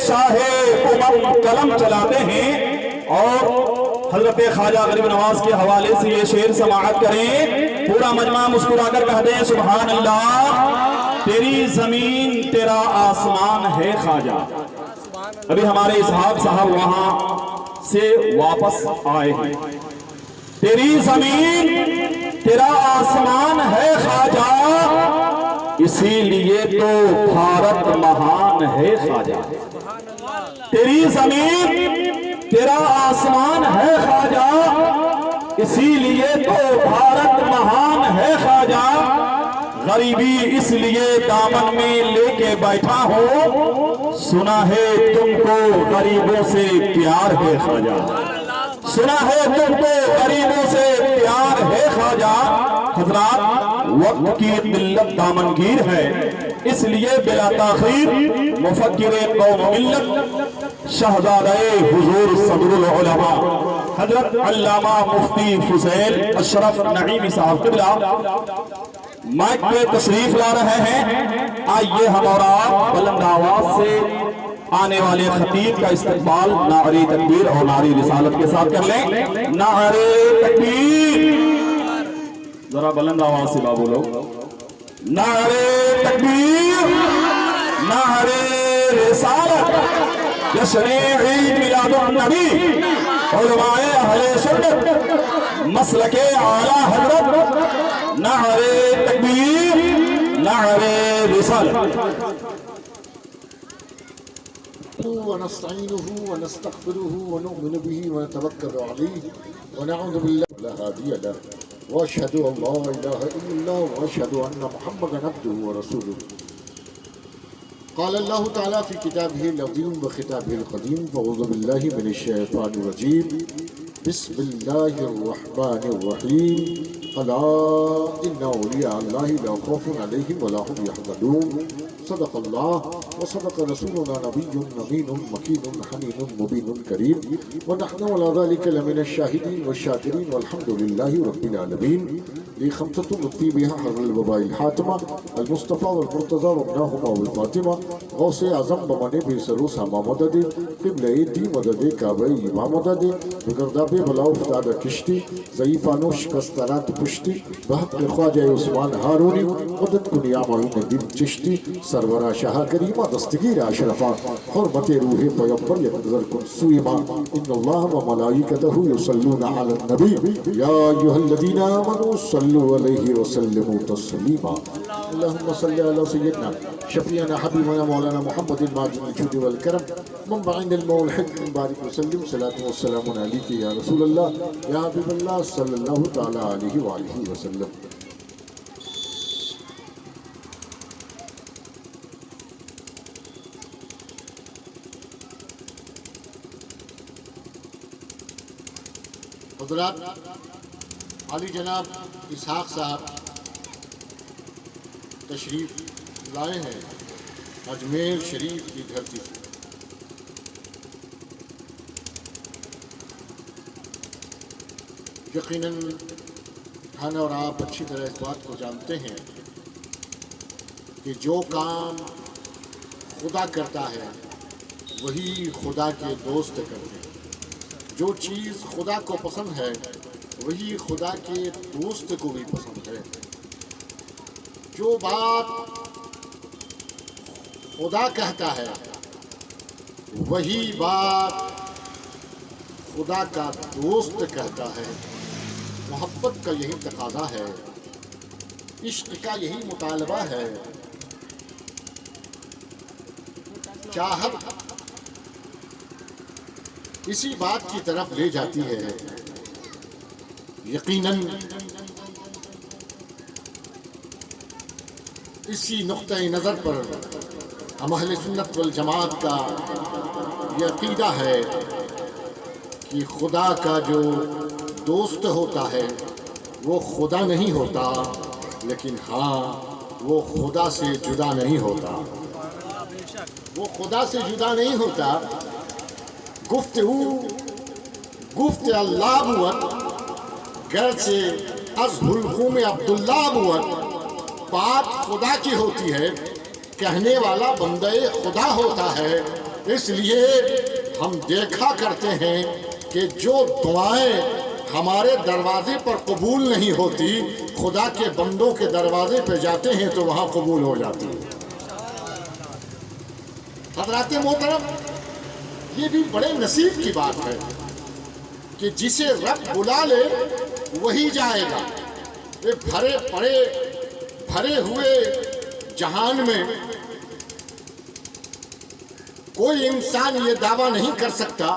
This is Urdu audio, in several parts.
شاہ قلم چلاتے ہیں اور حضرت خواجہ غریب نواز کے حوالے سے یہ شعر سماعت کریں. پورا مجمع مسکرا کر کہہ دیں سبحان اللہ. تیری زمین تیرا آسمان ہے خواجہ. ابھی ہمارے اسحاق صاحب وہاں سے واپس آئے ہیں. تیری زمین تیرا آسمان ہے خواجہ, اسی لیے تو بھارت مہان ہے خواجہ. تیری زمین تیرا آسمان ہے خواجہ, اسی لیے تو بھارت مہان ہے خواجہ. غریبی اس لیے دامن میں لے کے بیٹھا ہوں, سنا ہے تم کو غریبوں سے پیار ہے خواجہ. سنا ہے تم کو غریبوں سے پیار ہے خواجہ. حضرات, وقت کی قلت دامنگیر ہے, اس لیے بلا تاخیر مفکر قوم ملت شہزادہ حضور صدر العلماء حضرت علامہ مفتی فضیل اشرف نعیمی صاحب قبلہ مائک پہ تشریف لا رہے ہیں. آئیے ہم اور آپ بلند آواز سے آنے والے خطیب کا استقبال نعرہ تکبیر اور نعرہ رسالت کے ساتھ کر لیں. نعرہ تکبیر, ذرا بلند آواز سے بابو لوگ. نعرہ تکبیر, نعرہ رسالت. جشن عید میلاد النبی, علماء اہل سنت, مسلک اعلیٰ حضرت. نعرہ تکبیر, نعرہ رسالت. ونستعينه ونستغفره ونؤمن به ونتوكل عليه ونعوذ بالله لا هادي له واشهد ان لا اله الا الله واشهد ان محمدا عبده ورسوله. قال الله تعالى في كتابه العظيم وخطابه القديم فاعوذ بالله من الشيطان الرجيم بسم الله الرحمن الرحيم. الا ان اولياء الله لا خوف عليهم ولا هم يحزنون. صدق الله وصدق رسولنا نبي أمين مكين حنين مبين كريم ونحن على ذلك لمن الشاهدين والشاكرين والحمد لله رب العالمين. لي خمسة نطفي بها حر الوباء الحاتمة المصطفى والمرتضى وابناهما والفاطمة غوث أعظم بمن بسروس هما مدد قبلة دي مدد كعبة إمام مدد بگرداب بلا افتاد کشتی ضعیفانو شکسترات پشتی بحق خواجہ عثمان ہارونی مدد کنیا معین دن چشتی سرورہ شاہ کریمہ دستگیر اشرفا حرمت روح پیغمبر یقدر کن سویما. ان اللہ و ملائکتہ یصلون علی النبی یا ایہا الذین آمنوا صلوا علیہ وسلموا تسلیما. اللہم صلی علی سیدنا شفیعنا حبیبنا مولانا محمد الماجد الجود والکرم منبع علم والحکم بارک وسلم. صلاة والسلام علیک یا رسول اللہ یا حبیب اللہ صلی اللہ تعالی علیہ وآلہ وسلم. حضرات, علی جناب اسحاق صاحب تشریف لائے ہیں اجمیر شریف کی دھرتی سے. یقیناً ہم اور آپ اچھی طرح اس بات کو جانتے ہیں کہ جو کام خدا کرتا ہے وہی خدا کے دوست کرتے ہیں. جو چیز خدا کو پسند ہے وہی خدا کے دوست کو بھی پسند ہے. جو بات خدا کہتا ہے وہی بات خدا کا دوست کہتا ہے. محبت کا یہی تقاضا ہے, عشق کا یہی مطالبہ ہے. چاہت اسی بات کی طرف لے جاتی ہے. یقیناً اسی نقطۂ نظر پر ہم اہل سنت والجماعت کا یہ عقیدہ ہے کہ خدا کا جو دوست ہوتا ہے وہ خدا نہیں ہوتا, لیکن ہاں وہ خدا سے جدا نہیں ہوتا. وہ خدا سے جدا نہیں ہوتا. گفت اللہ بود گرچہ از حلقوم عبداللہ بود. بات خدا کی ہوتی ہے, کہنے والا بندے خدا ہوتا ہے, اس لیے ہم دیکھا کرتے ہیں کہ جو دعائیں ہمارے دروازے پر قبول نہیں ہوتی، خدا کے بندوں کے دروازے پہ جاتے ہیں تو وہاں قبول ہو جاتی ہیں۔ حضرات محترم، یہ بھی بڑے نصیب کی بات ہے کہ جسے رب بلا لے وہی جائے گا۔ یہ بھرے ہوئے جہان میں کوئی انسان یہ دعویٰ نہیں کر سکتا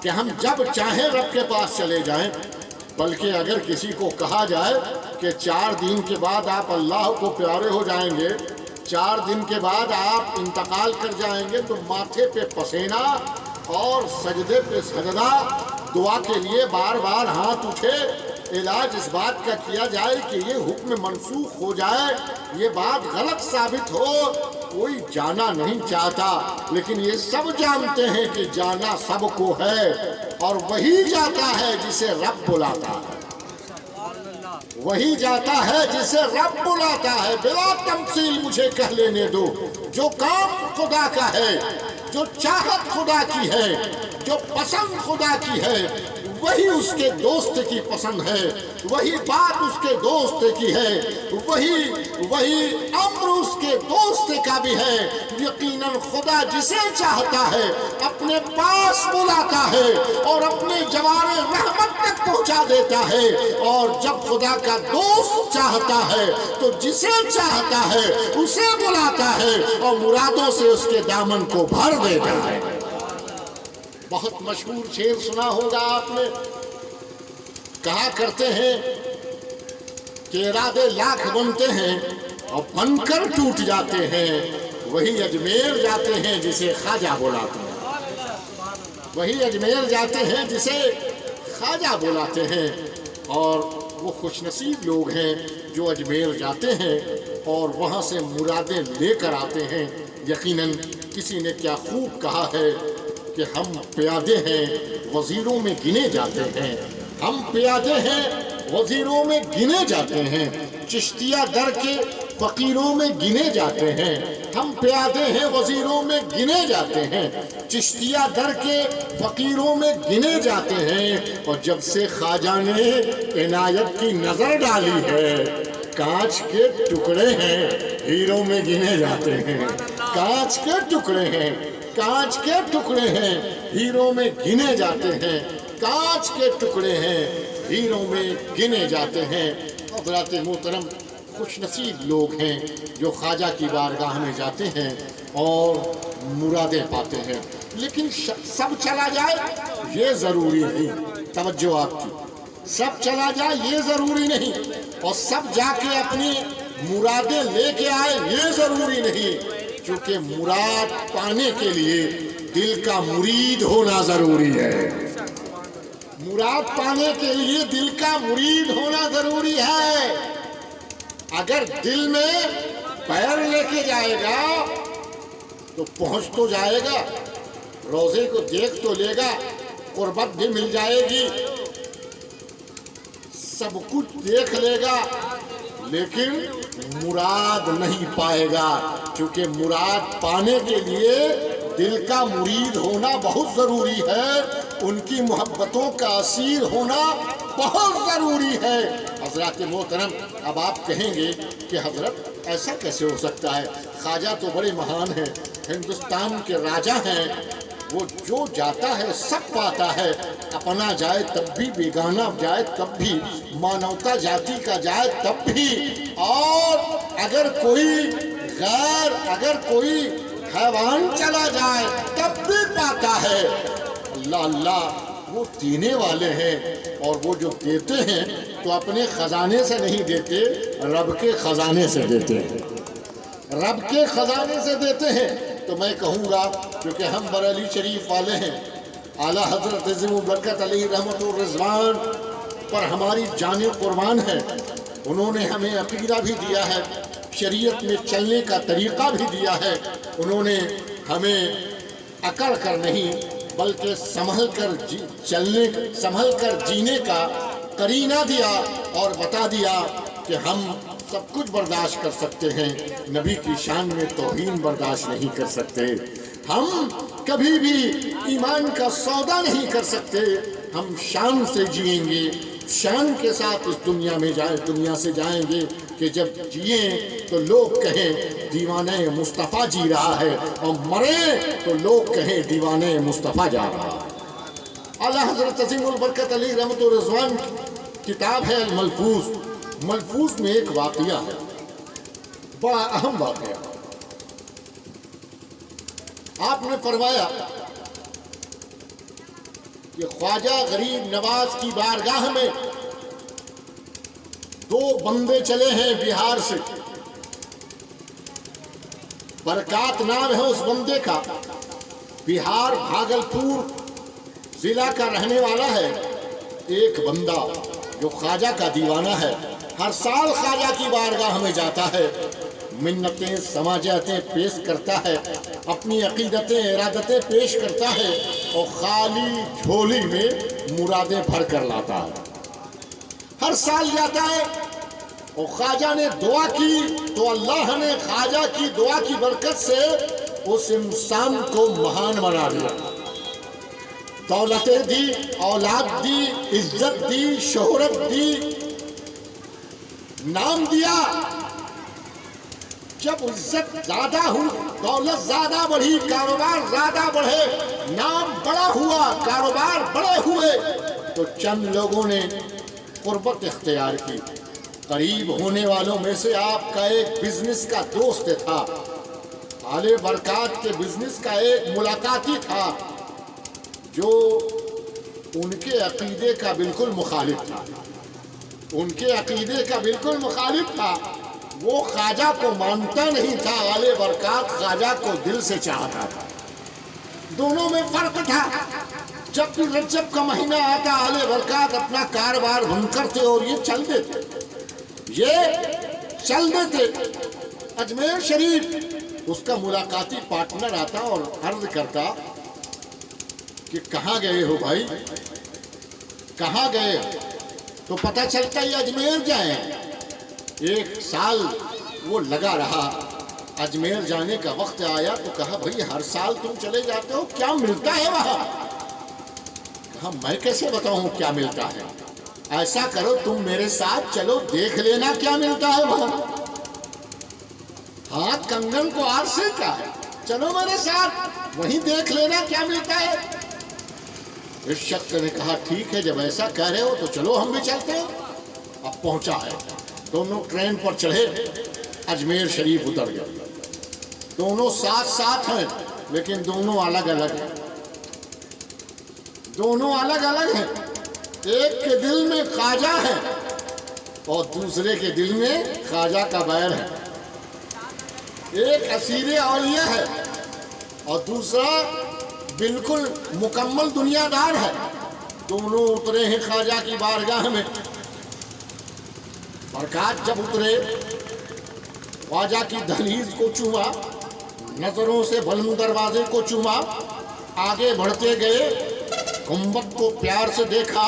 کہ ہم جب چاہیں رب کے پاس چلے جائیں، بلکہ اگر کسی کو کہا جائے کہ 4 دن کے بعد آپ اللہ کو پیارے ہو جائیں گے، 4 دن کے بعد آپ انتقال کر جائیں گے، تو ماتھے پہ پسینہ اور سجدے پہ سجدہ، دعا کے لیے بار بار ہاتھ اٹھے، علاج اس بات کا کیا جائے کہ یہ حکم منسوخ ہو جائے، یہ بات غلط ثابت ہو، کوئی جانا نہیں چاہتا، لیکن یہ سب جانتے ہیں کہ جانا سب کو ہے، اور وہی جاتا ہے جسے رب بلاتا ہے، وہی جاتا ہے جسے رب بلاتا ہے۔ بلا تمثیل مجھے کہہ لینے دو، جو کام خدا کا ہے، جو چاہت خدا کی ہے، جو پسند خدا کی ہے، وہی اس کے دوست کی پسند ہے، وہی بات اس کے دوست کی ہے، وہی امر اس کے دوست کا بھی ہے۔ یقیناً خدا جسے چاہتا ہے اپنے پاس بلاتا ہے اور اپنے جوار رحمت تک پہنچا دیتا ہے، اور جب خدا کا دوست چاہتا ہے تو جسے چاہتا ہے اسے بلاتا ہے اور مرادوں سے اس کے دامن کو بھر دیتا ہے۔ بہت مشہور شعر سنا ہوگا آپ نے، کہا کرتے ہیں کہ ارادے لاکھ بنتے ہیں اور بن کر ٹوٹ جاتے ہیں، وہی اجمیر جاتے ہیں جسے خواجہ بلاتے ہیں، وہی اجمیر جاتے ہیں جسے خواجہ بلاتے ہیں، اور وہ خوش نصیب لوگ ہیں جو اجمیر جاتے ہیں اور وہاں سے مرادیں لے کر آتے ہیں۔ یقیناً کسی نے کیا خوب کہا ہے کہ ہم پیادے ہیں وزیروں میں گنے جاتے ہیں، ہم پیادے ہیں وزیروں میں گنے جاتے ہیں، چشتیہ در کے فقیروں میں گنے جاتے ہیں، ہم پیادے ہیں وزیروں میں گنے جاتے ہیں، چشتیہ در کے فقیروں میں گنے جاتے ہیں، اور جب سے خواجہ نے عنایت کی نظر ڈالی ہے، کانچ کے ٹکڑے ہیں ہیروں میں گنے جاتے ہیں، کانچ کے ٹکڑے ہیں، کانچ کے ٹکڑے ہیں ہیروں میں گنے جاتے ہیں، کانچ کے ٹکڑے ہیں ہیروں میں گنے جاتے ہیں۔ حضرات محترم، خوش نصیب لوگ ہیں جو خواجہ کی بارگاہ میں جاتے ہیں اور مرادیں پاتے ہیں، لیکن سب چلا جائے یہ ضروری نہیں، توجہ آپ کی، سب چلا جائے یہ ضروری نہیں، اور سب جا کے اپنی مرادیں لے کے آئے یہ ضروری نہیں، کیونکہ مراد پانے کے لیے دل کا مرید ہونا ضروری ہے، مراد پانے کے لیے دل کا مرید ہونا ضروری ہے۔ اگر دل میں پیر لے کے جائے گا تو پہنچ تو جائے گا، روزے کو دیکھ تو لے گا، قربت بھی مل جائے گی، سب کچھ دیکھ لے گا، لیکن مراد نہیں پائے گا، کیونکہ مراد پانے کے لیے دل کا مرید ہونا بہت ضروری ہے، ان کی محبتوں کا اسیر ہونا بہت ضروری ہے۔ حضرات محترم، اب آپ کہیں گے کہ حضرت ایسا کیسے ہو سکتا ہے، خواجہ تو بڑے مہان ہیں، ہندوستان کے راجہ ہیں، وہ جو جاتا ہے سب پاتا ہے، اپنا جائے تب بھی، بیگانہ جائے تب بھی، مانوتا جاتی کا جائے تب بھی، اور اگر کوئی حیوان چلا جائے تب بھی پاتا ہے۔ اللہ اللہ، وہ دینے والے ہیں، اور وہ جو دیتے ہیں تو اپنے خزانے سے نہیں دیتے، رب کے خزانے سے دیتے ہیں، رب کے خزانے سے دیتے ہیں۔ تو میں کہوں گا، کیونکہ ہم بریلی شریف والے ہیں، اعلیٰ حضرت عظیم برکت علیہ رحمت الرضوان پر ہماری جانیں قربان ہے، انہوں نے ہمیں عقیدہ بھی دیا ہے، شریعت میں چلنے کا طریقہ بھی دیا ہے، انہوں نے ہمیں اکڑ کر نہیں بلکہ سنبھل کر جینے کا قرینہ دیا، اور بتا دیا کہ ہم سب کچھ برداشت کر سکتے ہیں، نبی کی شان میں توہین برداشت نہیں کر سکتے، ہم کبھی بھی ایمان کا سودا نہیں کر سکتے. ہم شان سے جئیں گے, شان کے ساتھ اس دنیا سے جائیں گے کہ جب جئیں تو لوگ کہیں دیوانہ مصطفیٰ جی رہا ہے, اور مریں تو لوگ کہیں دیوانہ مصطفیٰ جا رہا ہے. اعلیٰ حضرت عظیم البرکت علی رحمت الرضوان کی کتاب ہے الملفوظ. ملفوظ میں ایک واقعہ ہے, بڑا اہم واقعہ. آپ نے فرمایا کہ خواجہ غریب نواز کی بارگاہ میں 2 بندے چلے ہیں بہار سے. برکات نام ہے اس بندے کا, بہار بھاگلپور ضلع کا رہنے والا ہے. ایک بندہ جو خواجہ کا دیوانہ ہے, ہر سال خواجہ کی بارگاہ میں جاتا ہے, منتیں سماجتیں پیش کرتا ہے, اپنی عقیدتیں ارادتیں پیش کرتا ہے, اور خالی جھولی میں مرادیں بھر کر لاتا ہے. ہر سال جاتا ہے, اور خواجہ نے دعا کی تو اللہ نے خواجہ کی دعا کی برکت سے اس انسان کو مہان بنا دیا. دولتیں دی, اولاد دی, عزت دی, شہرت دی, نام دیا. جب عزت زیادہ ہوئی, دولت زیادہ بڑھی, کاروبار زیادہ بڑھے, نام بڑا ہوا, کاروبار بڑے ہوئے, تو چند لوگوں نے قربت اختیار کی. قریب ہونے والوں میں سے آپ کا ایک بزنس کا دوست تھا, اعلی برکات کے بزنس کا ایک ملاقاتی تھا, جو ان کے عقیدے کا بالکل مخالف تھا. ان کے عقیدے کا بالکل مخالف تھا. وہ خواجہ کو مانتا نہیں تھا, اعلی برکات خواجہ کو دل سے چاہتا تھا. دونوں میں فرق تھا. جب بھی رجب کا مہینہ آتا, اعلی برکات اپنا کاروبار بند کرتے اور یہ چل دیتے. اجمیر شریف اس کا ملاقاتی پارٹنر آتا اور عرض کرتا کہ کہاں گئے ہو بھائی, کہاں گئے؟ تو پتہ چلتا یہ اجمیر جائیں. 1 سال وہ لگا رہا. اجمیر جانے کا وقت آیا تو کہا بھائی ہر سال تم چلے جاتے ہو, کیا ملتا ہے وہاں؟ کہا میں کیسے بتاؤں کیا ملتا ہے, ایسا کرو تم میرے ساتھ چلو, دیکھ لینا کیا ملتا ہے وہاں. ہاتھ کنگن کو آر سے کیا ہے, چلو میرے ساتھ, وہیں دیکھ لینا کیا ملتا ہے. اس شخص نے کہا ٹھیک ہے, جب ایسا کہہ رہے ہو تو چلو ہم بھی چلتے ہیں. اب پہنچا ہے, دونوں ٹرین پر چڑھے, اجمیر شریف اتر گئے. دونوں ساتھ ہیں لیکن دونوں الگ الگ ہیں. دونوں الگ الگ ہیں. ایک کے دل میں خواجہ ہے اور دوسرے کے دل میں خواجہ کا بیر ہے. ایک اسیر اولیاء ہے اور دوسرا بالکل مکمل دنیا دار ہے. دونوں اترے ہیں خواجہ کی بارگاہ میں. برکات جب اترے, خواجہ کی دہلیز کو چوما, نظروں سے بلند دروازے کو چوما, آگے بڑھتے گئے, گنبد کو پیار سے دیکھا,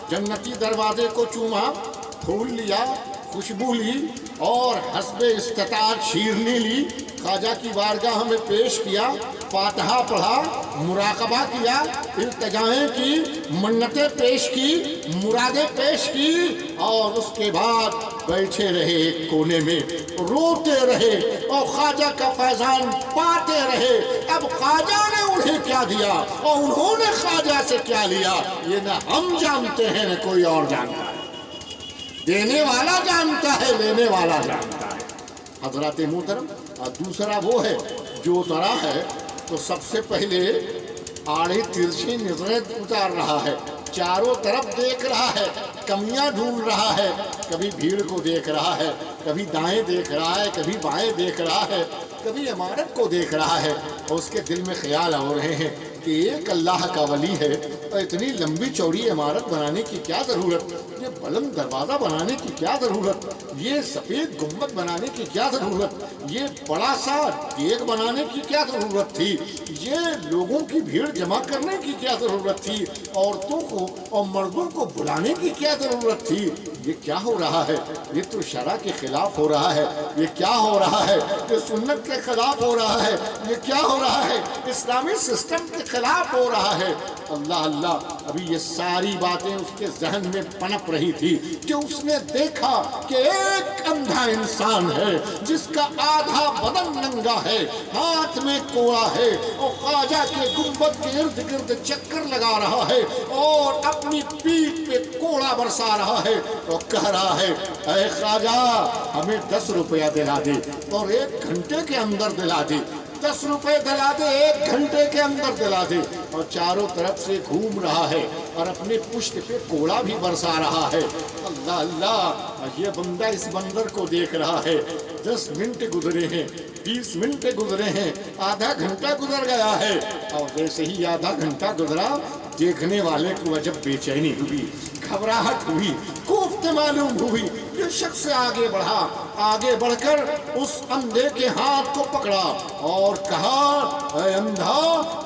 جنتی دروازے کو چوما, پھول لیا, خوشبو لی اور حسب استطاعت شیرنی لی, خواجہ کی بارگاہ میں پیش کیا, فاتحہ پڑھا, مراقبہ کیا, التجائیں کی, منتیں پیش کی, مرادیں پیش کی, اور اس کے بعد بیٹھے رہے ایک کونے میں, روتے رہے اور خواجہ کا فیضان پاتے رہے. اب خواجہ نے انہیں کیا دیا اور انہوں نے خواجہ سے کیا لیا, یہ نہ ہم جانتے ہیں نہ کوئی اور جانتا ہے. دینے والا جانتا ہے, لینے والا جانتا ہے. حضرات محترم, اور دوسرا وہ ہے جو اترا ہے تو سب سے پہلے آڑی ترچھی نظریں اتار رہا ہے, چاروں طرف دیکھ رہا ہے, کمیاں ڈھونڈ رہا ہے, کبھی بھیڑ کو دیکھ رہا ہے, کبھی دائیں دیکھ رہا ہے, کبھی بائیں دیکھ رہا ہے, کبھی عمارت کو دیکھ رہا ہے, اور اس کے دل میں خیال ہو رہے ہیں کہ ایک اللہ کا ولی ہے اور اتنی لمبی چوڑی عمارت بنانے کی کیا ضرورت, یہ بلند دروازہ بنانے کی کیا ضرورت, یہ سفید گنبد بنانے کی کیا ضرورت, یہ بڑا سا دیگ بنانے کی کیا ضرورت تھی, یہ لوگوں کی بھیڑ جمع کرنے کی کیا ضرورت تھی, عورتوں کو اور مردوں کو بلانے کی کیا ضرورت تھی, یہ کیا ہو رہا ہے؟ یہ تو شرع کے خلاف ہو رہا ہے، یہ کیا ہو رہا ہے؟ یہ سنت کے خلاف ہو رہا ہے، یہ کیا ہو رہا ہے؟ اسلامی سسٹم کے خلاف ہو رہا ہے۔ اللہ اللہ، ابھی یہ ساری باتیں اس کے ذہن میں پنپ رہی تھی کہ اس نے دیکھا کہ ایک اندھا انسان ہے جس کا آدھا بدن ننگا ہے، ہاتھ میں کوڑا ہے اور خواجہ کے گنبد کے ارد گرد چکر لگا رہا ہے اور اپنی پیٹھ پہ کوڑا برسا رہا ہے اور کہہ رہا ہے اے خواجہ ہمیں 10 روپیہ دلا دے اور 1 گھنٹے کے اندر دلا دے، 10 روپے دلا دے، 1 گھنٹے کے اندر دلا دے۔ اور چاروں طرف سے گھوم رہا ہے اور اپنے پشت پہ کوڑا بھی برسا رہا ہے۔ اللہ اللہ، یہ بندہ اس بندر کو دیکھ رہا ہے۔ 10 منٹ گزرے ہیں، 20 منٹ گزرے ہیں، آدھا گھنٹہ گزر گیا ہے، اور جیسے ہی آدھا گھنٹہ گزرا دیکھنے والے کو عجب بے چینی ہوئی، گھبراہٹ ہوئی، کوفت معلوم ہوئی۔ یہ شخص آگے بڑھا، آگے بڑھ کر اس اندھے کے ہاتھ کو پکڑا اور کہا اے اندھا،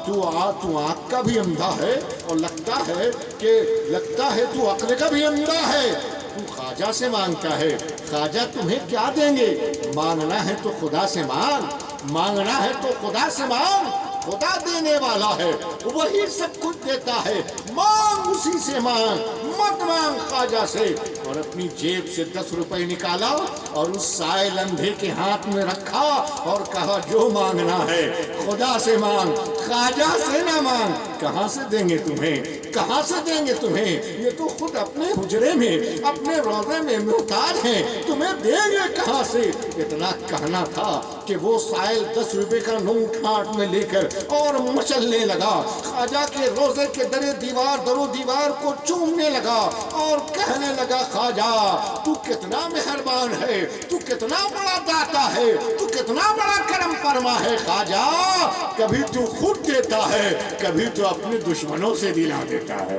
تو آنکھ کا بھی اندھا ہے اور لگتا ہے تو عقل کا بھی اندھا ہے، تو خواجہ سے مانگتا ہے، خواجہ تمہیں کیا دیں گے؟ مانگنا ہے تو خدا سے مانگ، مانگنا ہے تو خدا سے مانگ، خدا دینے والا ہے، وہی سب کچھ دیتا ہے، مانگ اسی سے مانگ، مت مانگ خواجہ سے۔ اور اپنی جیب سے 10 روپے نکالا اور اس سائل اندھے کے ہاتھ میں رکھا اور کہا جو مانگنا ہے خدا سے مانگ، خواجہ سے نہ مانگ۔ کہاں سے دیں گے تمہیں؟ کہاں سے دیں گے تمہیں؟ یہ تو خود اپنے حجرے میں، اپنے روزے میں محتاج ہیں، تمہیں دیں گے کہاں سے؟ اتنا کہنا تھا کہ وہ سائل 10 روپے کا نوٹ ہاتھ میں لے کر اور مچلنے لگا، خواجہ کے روزے کے در و دیوار کو چومنے لگا اور کہنے لگا خواجہ تو کتنا مہربان ہے، تو کتنا بڑا داتا ہے، تو کتنا بڑا کرم فرما ہے خواجہ، کبھی تو خود دیتا ہے، کبھی تو اپنے دشمنوں سے دلا دیتا ہے،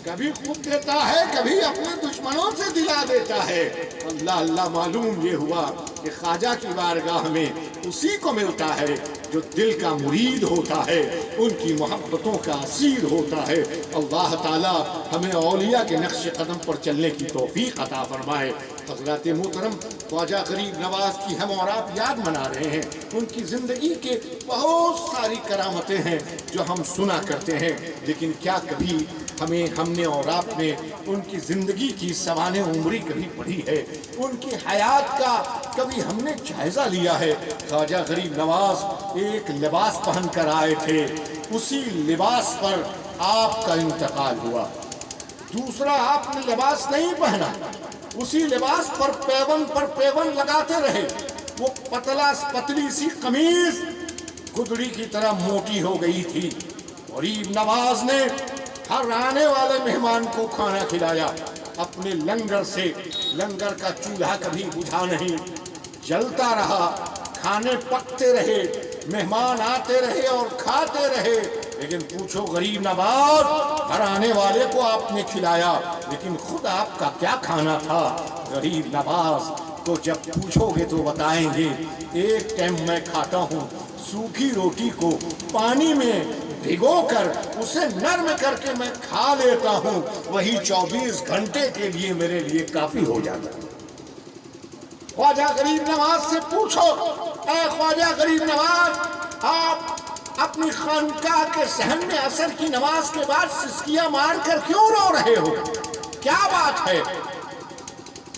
کبھی خود دیتا ہے، کبھی اپنے دشمنوں سے دلا دیتا ہے۔ اللہ اللہ، معلوم یہ ہوا کہ خواجہ کی بارگاہ میں اسی کو ملتا ہے جو دل کا مرید ہوتا ہے، ان کی محبتوں کا اسیر ہوتا ہے۔ اللہ تعالی ہمیں اولیاء کے نقش قدم پر چلنے کی توفیق عطا فرمائے۔ حضرات محترم خواجہ غریب نواز کی ہم اور آپ یاد منا رہے ہیں، ان کی زندگی کے بہت ساری کرامتیں ہیں جو ہم سنا کرتے ہیں، لیکن کیا کبھی ہم نے اور آپ نے ان کی زندگی کی سوانح عمری کبھی پڑھی ہے؟ ان کی حیات کا کبھی ہم نے جائزہ لیا ہے؟ خواجہ غریب نواز ایک لباس پہن کر آئے تھے، اسی لباس پر آپ کا انتقال ہوا، دوسرا آپ نے لباس نہیں پہنا، اسی لباس پر پیون لگاتے رہے، وہ پتلی سی قمیض گدڑی کی طرح موٹی ہو گئی تھی۔ غریب نواز نے ہر آنے والے مہمان کو کھانا کھلایا، اپنے لنگر سے، لنگر کا چولہا کبھی بجھا نہیں، جلتا رہا، کھانے پکتے رہے، مہمان آتے رہے اور کھاتے رہے۔ لیکن پوچھو غریب نواز، ہر آنے والے کو آپ نے کھلایا، لیکن خود آپ کا کیا کھانا تھا؟ غریب نواز کو جب پوچھو گے تو بتائیں گے ایک ٹائم میں کھاتا ہوں، سوکھی روٹی کو پانی میں بھگو کر اسے نرم کر کے میں کھا لیتا ہوں، وہی 24 گھنٹے کے لیے میرے لیے کافی ہو جاتا ہے۔ خواجہ غریب نواز سے پوچھو، اے خواجہ غریب نواز، آپ اپنی خانقاہ کے صحن میں عصر کی نماز کے بعد سسکیاں مار کر کیوں رو رہے ہو؟ کیا بات ہے؟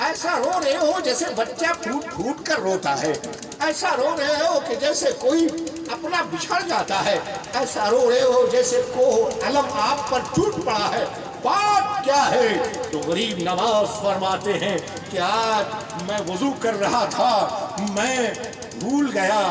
ایسا رو رہے ہو جیسے بچہ پھوٹ پھوٹ کر روتا ہے، ایسا رو رہے ہو کہ جیسے کوئی اپنا بچھڑ جاتا ہے، ایسا رو رہے ہو جیسے کوہ علم آپ پر ٹوٹ پڑا ہے، بات کیا ہے؟ تو غریب نواز فرماتے ہیں کہ آج میں وضو کر رہا تھا، میں بھول گیا،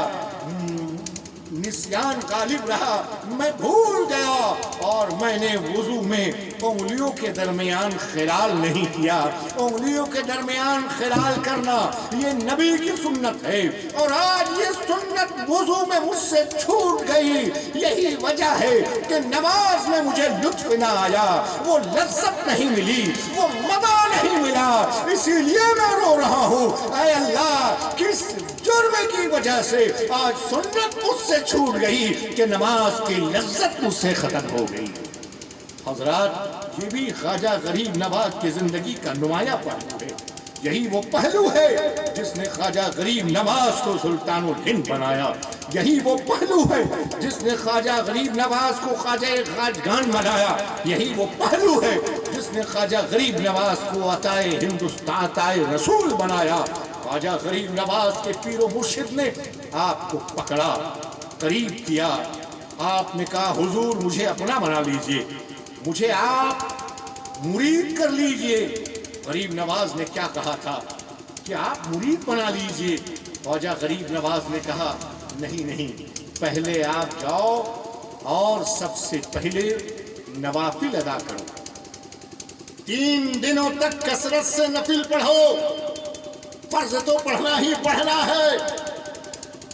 نسیان غالب رہا، میں بھول گیا اور میں نے وضو میں انگلیوں کے درمیان خلال نہیں کیا۔ انگلیوں کے درمیان خلال کرنا یہ نبی کی سنت ہے، اور آج یہ سنت وضو میں مجھ سے چھوٹ گئی، یہی وجہ ہے کہ نماز میں مجھے لطف نہ آیا، وہ لذت نہیں ملی، وہ مزہ نہیں ملا، اسی لیے میں رو رہا ہوں۔ اے اللہ، کس جرم کی وجہ سے آج سنت مجھ سے چھوٹ گئی کہ نماز کی لذت مجھ سے ختم ہو گئی۔ حضرات یہ بھی خواجہ غریب نواز کی زندگی کا نمایاں پہلو ہے. یہی وہ پہلو ہے جس نے خواجہ غریب نواز کو سلطان الہند بنایا. یہی وہ پہلو ہے جس نے خواجہ غریب نواز کو خواجہ خواجگان بنایا. یہی وہ پہلو ہے جس نے خواجہ غریب نواز کو عطائے ہندوستان عطائے رسول بنایا. خواجہ غریب نواز کے پیر و مرشد نے آپ کو پکڑا، قریب کیا. آپ نے کہا حضور مجھے اپنا بنا لیجئے، مجھے آپ مرید کر لیجئے. غریب نواز نے کیا کہا تھا کہ آپ مرید بنا لیجئے. خواجہ غریب نواز نے کہا نہیں، پہلے آپ جاؤ اور سب سے پہلے نوافل ادا کرو. 3 دنوں تک کثرت سے نفل پڑھو. فرض تو پڑھنا ہی پڑھنا ہے.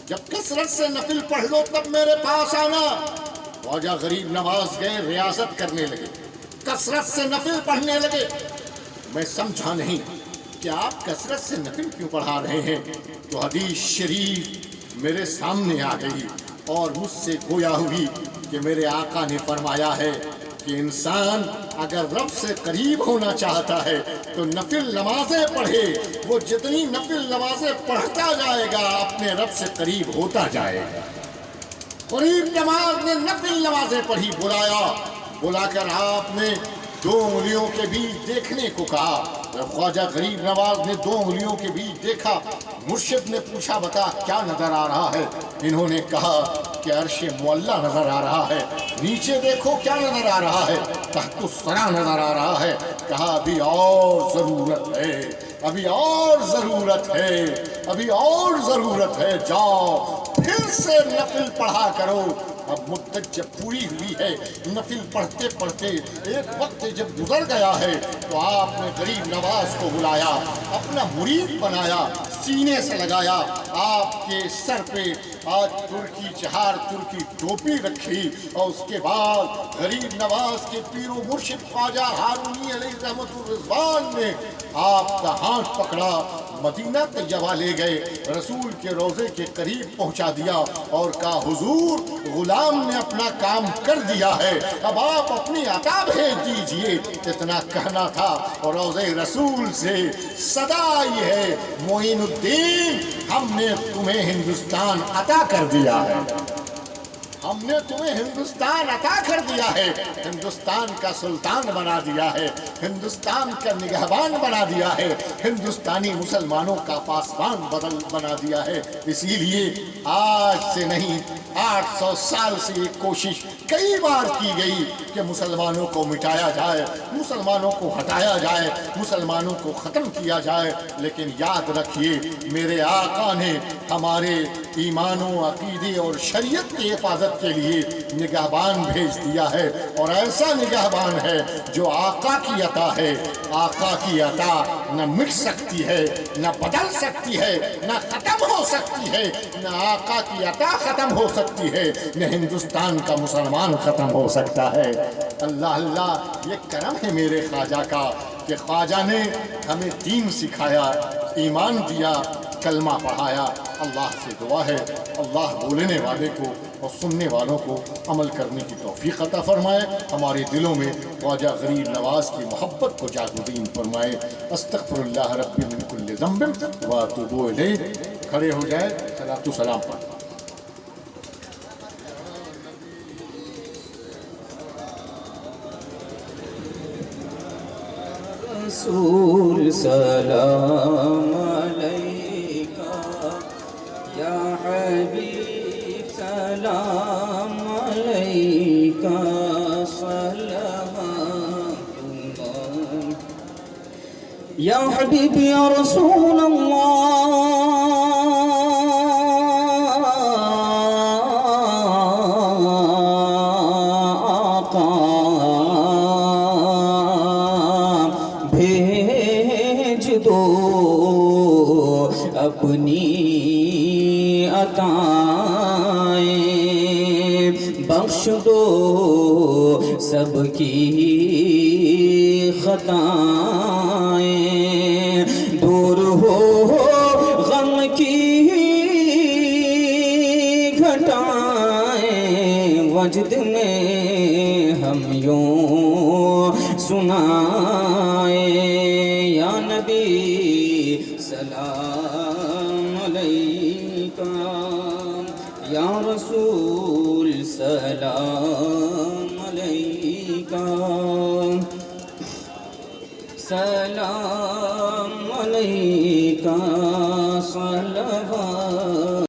جب کثرت سے نفل پڑھ لو تب میرے پاس آنا. خواجہ غریب نواز گئے، ریاضت کرنے لگے، کثرت سے نفل پڑھنے لگے. میں سمجھا نہیں کہ آپ کثرت سے نفل کیوں پڑھا رہے ہیں. تو حدیث شریف میرے سامنے آ گئی اور مجھ سے گویا ہوئی کہ میرے آقا نے فرمایا ہے کہ انسان اگر رب سے قریب ہونا چاہتا ہے تو نفل نمازیں پڑھے. وہ جتنی نفل نمازیں پڑھتا جائے گا اپنے رب سے قریب ہوتا جائے گا. غریب نواز نے نفل نمازیں پڑھی. بلا کر آپ نے 2 انگلیوں کے بیچ دیکھنے کو کہا. خواجہ غریب نواز نے 2 انگلیوں کے بیچ دیکھا. مرشد نے پوچھا بتا کیا نظر آ رہا ہے؟ انہوں نے کہا کہ عرش معلیٰ نظر آ رہا ہے. نیچے دیکھو کیا نظر آ رہا ہے؟ تحت الثری نظر آ رہا ہے. کہا ابھی اور ضرورت ہے، ابھی اور ضرورت ہے، ابھی اور ضرورت ہے. جاؤ پھر سے نفل پڑھا کرو. اب مدت جب پوری ہوئی ہے، نفل پڑھتے پڑھتے ایک وقت جب گزر گیا ہے تو آپ نے غریب نواز کو بلایا، اپنا مرید بنایا، سینے سے لگایا. آپ کے سر پہ آج ترکی چہار ترکی ٹوپی رکھی اور اس کے بعد غریب نواز کے پیر و مرشد خواجہ ہارونی علیہ رحمت الرضوان نے آپ کا ہاتھ پکڑا، مدینہ طیبہ لے گئے، رسول کے روضے کے قریب پہنچا دیا اور کہا حضور غلام نے اپنا کام کر دیا ہے، اب آپ اپنی عطا بھیج دیجئے. اتنا کہنا تھا اور روضے رسول سے صدا آئی ہے معین الدین ہم نے تمہیں ہندوستان عطا کر دیا ہے. ہم نے تمہیں ہندوستان عطا کر دیا ہے، ہندوستان کا سلطان بنا دیا ہے، ہندوستان کا نگہبان بنا دیا ہے، ہندوستانی مسلمانوں کا پاسبان بنا دیا ہے. اسی لیے آج سے نہیں 800 سال سے یہ کوشش کئی بار کی گئی کہ مسلمانوں کو مٹایا جائے، مسلمانوں کو ہٹایا جائے، مسلمانوں کو ختم کیا جائے. لیکن یاد رکھیے میرے آقا نے ہمارے ایمان و عقیدے اور شریعت کی حفاظت کے لیے نگہبان بھیج دیا ہے، اور ایسا نگہبان ہے جو آقا کی عطا ہے. آقا کی عطا نہ مٹ سکتی ہے، نہ بدل سکتی ہے، نہ ختم ہو سکتی ہے. نہ آقا کی عطا ختم ہو سکتی ہے، نہ ہندوستان کا مسلمان ختم ہو سکتا ہے. اللہ اللہ یہ کرم ہے میرے خواجہ کا کہ خواجہ نے ہمیں دین سکھایا، ایمان دیا، کلمہ پڑھایا. اللہ سے دعا ہے اللہ بولنے والے کو اور سننے والوں کو عمل کرنے کی توفیق عطا فرمائے. ہمارے دلوں میں خواجہ غریب نواز کی محبت کو جاگودین فرمائے. استغفر اللہ ربی من کل ذنب واتوب الیہ. کھڑے ہو جائے، صلاۃ و سلام پڑھ. رسول سلام علیکہ یا حبیب سلام علیکہ صلوات اللہ یا حبیب یا رسول اپنی عطائیں بخش دو سب کی خطائیں دور ہو غم کی گھٹائیں وجد میں ہم یوں سنائے یا نبی سلام علیکہ یا رسول سلام علیکہ سلام علیکہ صلوات